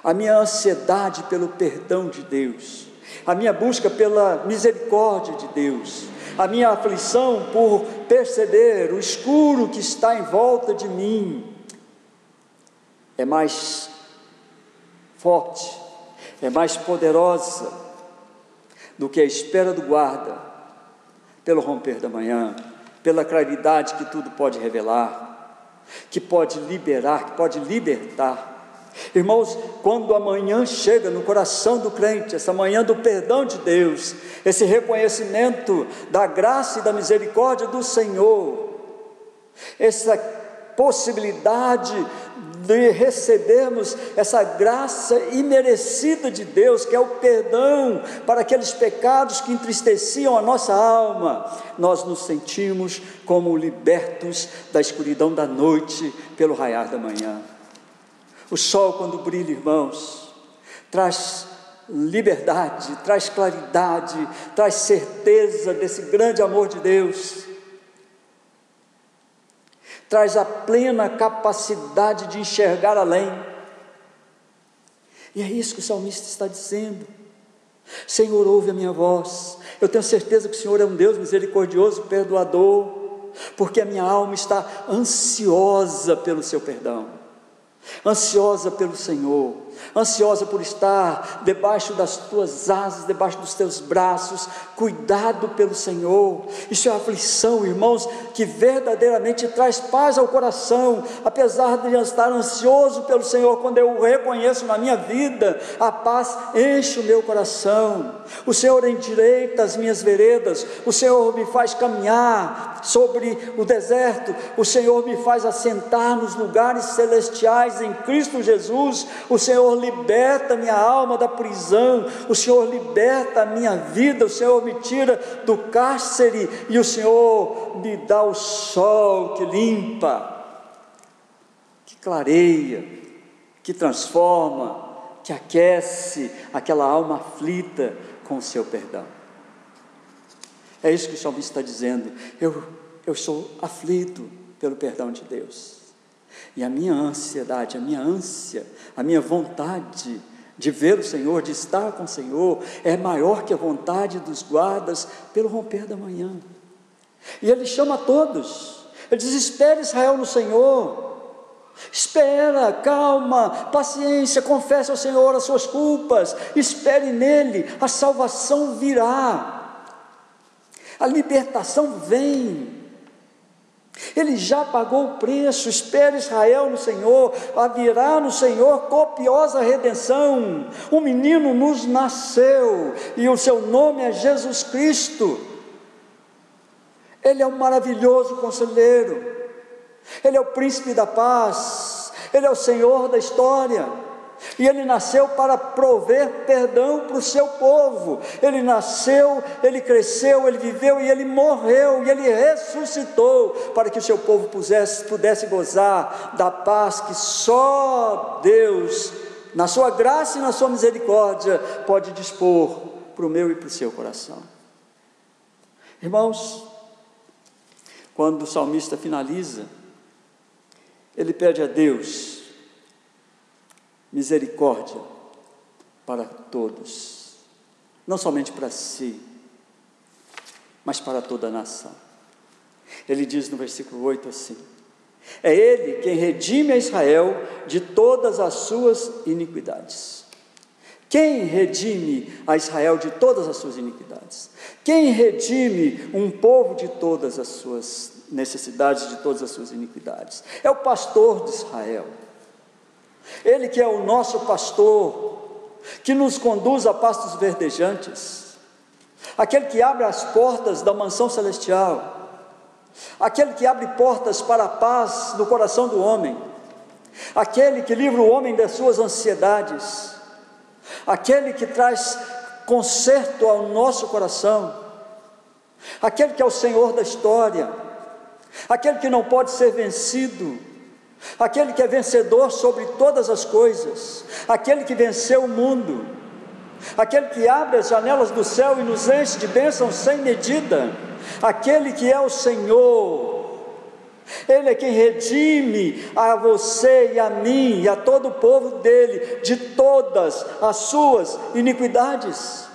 A minha ansiedade pelo perdão de Deus, a minha busca pela misericórdia de Deus, a minha aflição por perceber o escuro que está em volta de mim, é mais forte, é mais poderosa do que a espera do guarda pelo romper da manhã, pela claridade que tudo pode revelar, que pode liberar, que pode libertar. Irmãos, quando a manhã chega no coração do crente, essa manhã do perdão de Deus, esse reconhecimento da graça e da misericórdia do Senhor, essa possibilidade de recebermos essa graça imerecida de Deus, que é o perdão para aqueles pecados que entristeciam a nossa alma, nós nos sentimos como libertos da escuridão da noite pelo raiar da manhã. O sol, quando brilha, irmãos, traz liberdade, traz claridade, traz certeza desse grande amor de Deus, traz a plena capacidade de enxergar além. E é isso que o salmista está dizendo: Senhor, ouve a minha voz. Eu tenho certeza que o Senhor é um Deus misericordioso, perdoador, porque a minha alma está ansiosa pelo seu perdão, ansiosa pelo Senhor, ansiosa por estar debaixo das tuas asas, debaixo dos teus braços, cuidado pelo Senhor. Isso é aflição, irmãos, que verdadeiramente traz paz ao coração. Apesar de eu estar ansioso pelo Senhor, quando eu o reconheço na minha vida, a paz enche o meu coração. O Senhor endireita as minhas veredas, o Senhor me faz caminhar sobre o deserto, o Senhor me faz assentar nos lugares celestiais em Cristo Jesus. O Senhor liberta minha alma da prisão, o Senhor liberta a minha vida, o Senhor me tira do cárcere, e o Senhor me dá o sol que limpa, que clareia, que transforma, que aquece aquela alma aflita com o seu perdão. É isso que o salmista está dizendo: eu sou aflito pelo perdão de Deus. E a minha ansiedade, a minha ânsia, a minha vontade de ver o Senhor, de estar com o Senhor, é maior que a vontade dos guardas pelo romper da manhã. E ele chama a todos, ele diz: espere Israel no Senhor, espera, calma, paciência, confesse ao Senhor as suas culpas, espere nele, a salvação virá. A libertação vem. Ele já pagou o preço. Espere Israel no Senhor, haverá no Senhor copiosa redenção. Um menino nos nasceu e o seu nome é Jesus Cristo. Ele é um maravilhoso conselheiro, Ele é o príncipe da paz, Ele é o Senhor da história, e Ele nasceu para prover perdão para o seu povo. Ele nasceu, Ele cresceu, Ele viveu e Ele morreu, e Ele ressuscitou, para que o seu povo pudesse gozar da paz que só Deus, na sua graça e na sua misericórdia, pode dispor para o meu e para o seu coração. Irmãos, quando o salmista finaliza, ele pede a Deus misericórdia para todos, não somente para si, mas para toda a nação. Ele diz no versículo 8 assim: é Ele quem redime a Israel de todas as suas iniquidades. Quem redime a Israel de todas as suas iniquidades? Quem redime um povo de todas as suas necessidades, de todas as suas iniquidades? É o pastor de Israel. Ele que é o nosso pastor, que nos conduz a pastos verdejantes, aquele que abre as portas da mansão celestial, aquele que abre portas para a paz no coração do homem, aquele que livra o homem das suas ansiedades, aquele que traz conserto ao nosso coração, aquele que é o Senhor da história, aquele que não pode ser vencido, aquele que é vencedor sobre todas as coisas, aquele que venceu o mundo, aquele que abre as janelas do céu e nos enche de bênçãos sem medida, aquele que é o Senhor. Ele é quem redime a você e a mim e a todo o povo dele de todas as suas iniquidades.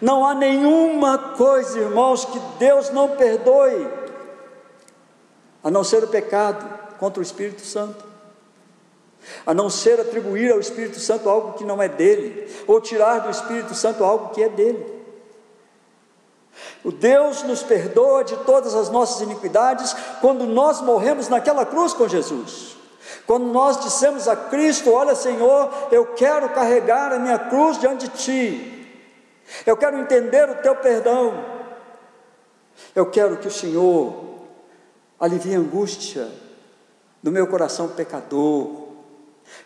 Não há nenhuma coisa, irmãos, que Deus não perdoe, a não ser o pecado contra o Espírito Santo, a não ser atribuir ao Espírito Santo algo que não é dele, ou tirar do Espírito Santo algo que é dele. O Deus nos perdoa de todas as nossas iniquidades quando nós morremos naquela cruz com Jesus. Quando nós dissemos a Cristo: olha, Senhor, eu quero carregar a minha cruz diante de Ti, eu quero entender o Teu perdão, eu quero que o Senhor alivie a angústia do meu coração pecador, o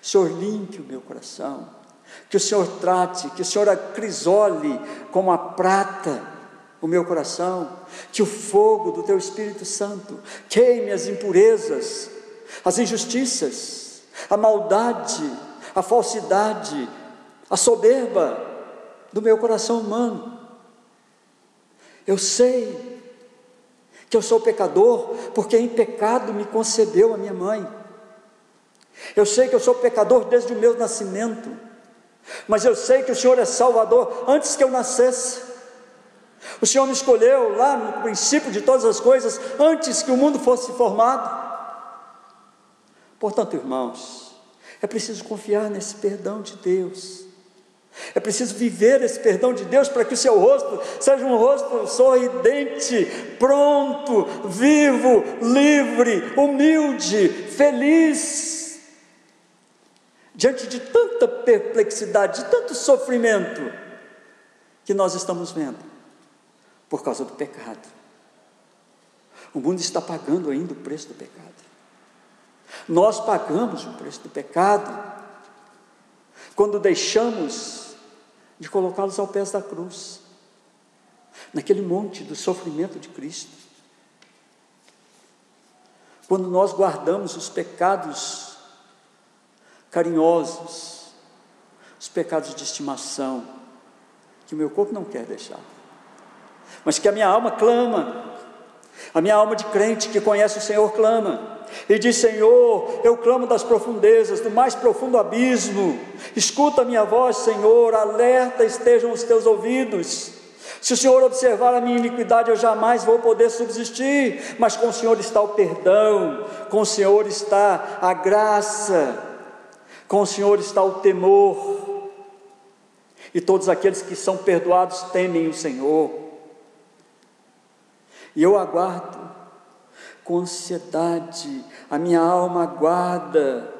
Senhor limpe o meu coração, que o Senhor trate, que o Senhor acrisole como a prata o meu coração, que o fogo do Teu Espírito Santo queime as impurezas, as injustiças, a maldade, a falsidade, a soberba do meu coração humano. Eu sei que eu sou pecador, porque em pecado me concebeu a minha mãe. Eu sei que eu sou pecador desde o meu nascimento, mas eu sei que o Senhor é Salvador antes que eu nascesse. O Senhor me escolheu lá no princípio de todas as coisas, antes que o mundo fosse formado. Portanto, irmãos, é preciso confiar nesse perdão de Deus, é preciso viver esse perdão de Deus, para que o seu rosto seja um rosto sorridente, pronto, vivo, livre, humilde, feliz, diante de tanta perplexidade, de tanto sofrimento que nós estamos vendo por causa do pecado. O mundo está pagando ainda o preço do pecado. Nós pagamos o preço do pecado quando deixamos de colocá-los aos pés da cruz, naquele monte do sofrimento de Cristo. Quando nós guardamos os pecados carinhosos, os pecados de estimação, que o meu corpo não quer deixar, mas que a minha alma clama, a minha alma de crente que conhece o Senhor clama, e diz: Senhor, eu clamo das profundezas, do mais profundo abismo, escuta a minha voz, Senhor, alerta estejam os teus ouvidos. Se o Senhor observar a minha iniquidade, eu jamais vou poder subsistir, mas com o Senhor está o perdão, com o Senhor está a graça, com o Senhor está o temor, e todos aqueles que são perdoados temem o Senhor. E eu aguardo com ansiedade, a minha alma aguarda,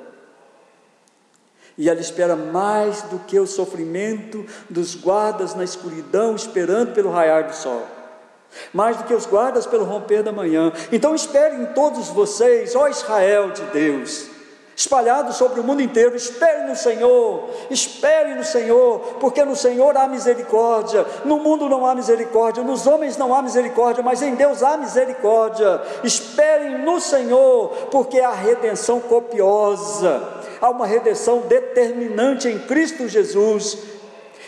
e ela espera mais do que o sofrimento dos guardas na escuridão, esperando pelo raiar do sol, mais do que os guardas pelo romper da manhã. Então esperem todos vocês, ó Israel de Deus, espalhados sobre o mundo inteiro, espere no Senhor, porque no Senhor há misericórdia. No mundo não há misericórdia, nos homens não há misericórdia, mas em Deus há misericórdia. Esperem no Senhor, porque há redenção copiosa, há uma redenção determinante em Cristo Jesus.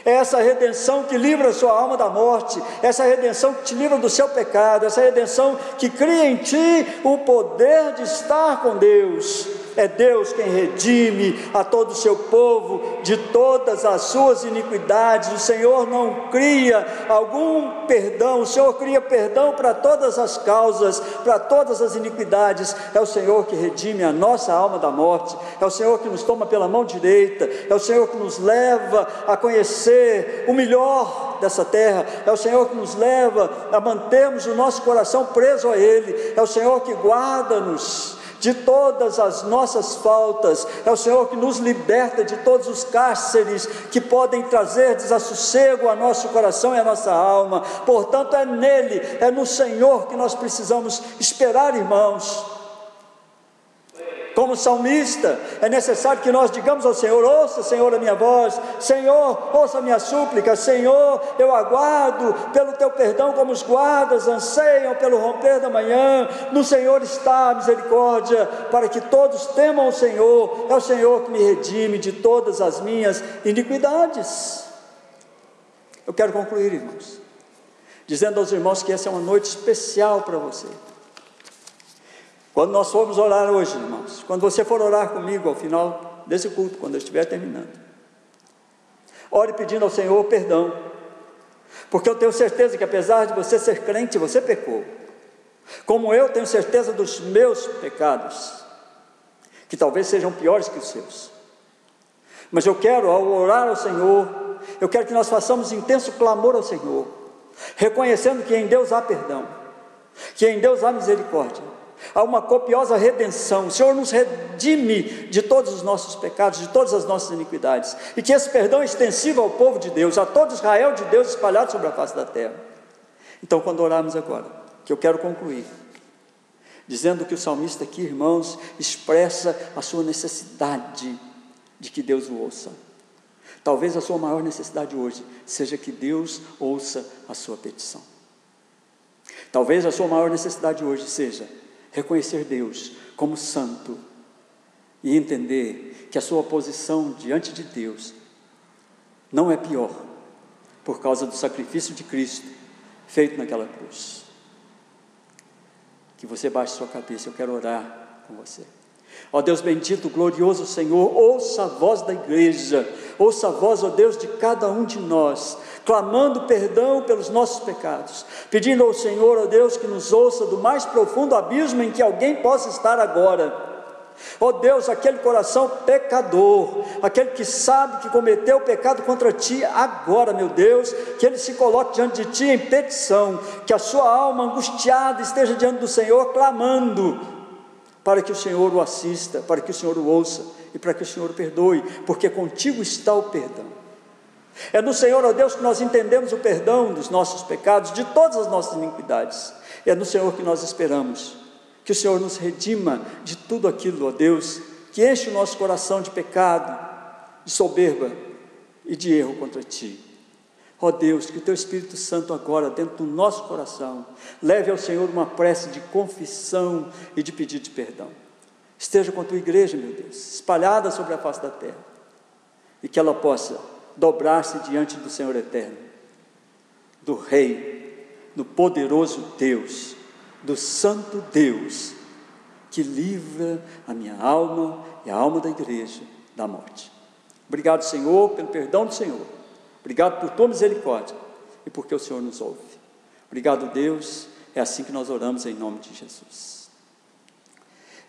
É essa redenção que livra a sua alma da morte, essa redenção que te livra do seu pecado, essa redenção que cria em ti o poder de estar com Deus. É Deus quem redime a todo o seu povo de todas as suas iniquidades. O Senhor não cria algum perdão, o Senhor cria perdão para todas as causas, para todas as iniquidades. É o Senhor que redime a nossa alma da morte, é o Senhor que nos toma pela mão direita, é o Senhor que nos leva a conhecer o melhor dessa terra, é o Senhor que nos leva a mantermos o nosso coração preso a Ele, é o Senhor que guarda-nos de todas as nossas faltas, é o Senhor que nos liberta de todos os cárceres que podem trazer desassossego ao nosso coração e à nossa alma. Portanto, é nele, é no Senhor que nós precisamos esperar, irmãos. Como salmista, é necessário que nós digamos ao Senhor: ouça, Senhor, a minha voz, Senhor, ouça a minha súplica, Senhor, eu aguardo pelo teu perdão como os guardas anseiam pelo romper da manhã. No Senhor está a misericórdia, para que todos temam o Senhor. É o Senhor que me redime de todas as minhas iniquidades. Eu quero concluir, irmãos, dizendo aos irmãos que essa é uma noite especial para você. Quando nós formos orar hoje, irmãos, quando você for orar comigo ao final desse culto, quando eu estiver terminando, ore pedindo ao Senhor perdão, porque eu tenho certeza que apesar de você ser crente, você pecou, como eu tenho certeza dos meus pecados, que talvez sejam piores que os seus. Mas eu quero, ao orar ao Senhor, eu quero que nós façamos intenso clamor ao Senhor, reconhecendo que em Deus há perdão, que em Deus há misericórdia, há uma copiosa redenção. O Senhor nos redime de todos os nossos pecados, de todas as nossas iniquidades, e que esse perdão é extensivo ao povo de Deus, a todo Israel de Deus espalhado sobre a face da terra. Então, quando orarmos agora, que eu quero concluir dizendo que o salmista aqui, irmãos, expressa a sua necessidade de que Deus o ouça. Talvez a sua maior necessidade hoje seja que Deus ouça a sua petição. Talvez a sua maior necessidade hoje seja reconhecer Deus como santo e entender que a sua posição diante de Deus não é pior por causa do sacrifício de Cristo feito naquela cruz. Que você baixe sua cabeça, eu quero orar com você. Ó Deus bendito, glorioso Senhor, ouça a voz da igreja, ouça a voz, ó Deus, de cada um de nós, clamando perdão pelos nossos pecados, pedindo ao Senhor, ó Deus, que nos ouça do mais profundo abismo em que alguém possa estar agora. Ó Deus, aquele coração pecador, aquele que sabe que cometeu pecado contra Ti agora, meu Deus, que ele se coloque diante de Ti em petição, que a sua alma angustiada esteja diante do Senhor, clamando, para que o Senhor o assista, para que o Senhor o ouça, e para que o Senhor o perdoe, porque contigo está o perdão. É no Senhor, ó Deus, que nós entendemos o perdão dos nossos pecados, de todas as nossas iniquidades. É no Senhor que nós esperamos, que o Senhor nos redima de tudo aquilo, ó Deus, que enche o nosso coração de pecado, de soberba e de erro contra Ti. Ó Deus, que o Teu Espírito Santo agora, dentro do nosso coração, leve ao Senhor uma prece de confissão e de pedido de perdão. Esteja com a Tua igreja, meu Deus, espalhada sobre a face da terra, e que ela possa dobrar-se diante do Senhor eterno, do Rei, do poderoso Deus, do santo Deus, que livra a minha alma e a alma da igreja da morte. Obrigado, Senhor, pelo perdão do Senhor. Obrigado por Tua misericórdia e porque o Senhor nos ouve. Obrigado, Deus, é assim que nós oramos em nome de Jesus.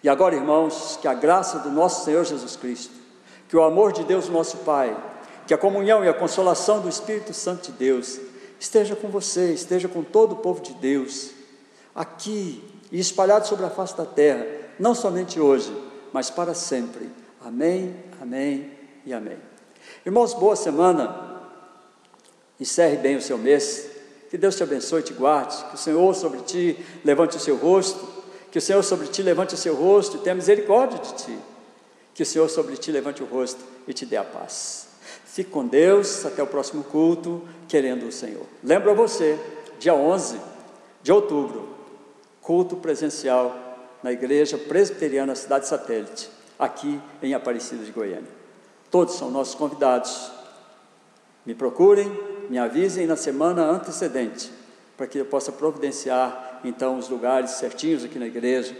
E agora, irmãos, que a graça do nosso Senhor Jesus Cristo, que o amor de Deus nosso Pai, que a comunhão e a consolação do Espírito Santo de Deus esteja com você, esteja com todo o povo de Deus, aqui e espalhados sobre a face da terra, não somente hoje, mas para sempre. Amém, amém e amém. Irmãos, boa semana, encerre bem o seu mês, que Deus te abençoe e te guarde, que o Senhor sobre ti levante o seu rosto, que o Senhor sobre ti levante o seu rosto e tenha misericórdia de ti, que o Senhor sobre ti levante o rosto e te dê a paz. Fique com Deus, até o próximo culto, querendo o Senhor. Lembro a você, dia 11 de outubro, culto presencial na Igreja Presbiteriana Cidade Satélite, aqui em Aparecida de Goiânia. Todos são nossos convidados. Me procurem, me avisem na semana antecedente, para que eu possa providenciar, então, os lugares certinhos aqui na igreja,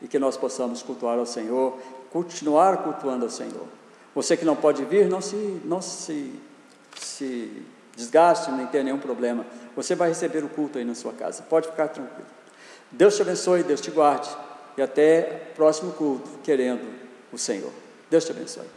e que nós possamos cultuar ao Senhor, continuar cultuando ao Senhor. Você que não pode vir, não se desgaste, nem tenha nenhum problema. Você vai receber o culto aí na sua casa, pode ficar tranquilo. Deus te abençoe, Deus te guarde, e até o próximo culto, querendo o Senhor. Deus te abençoe.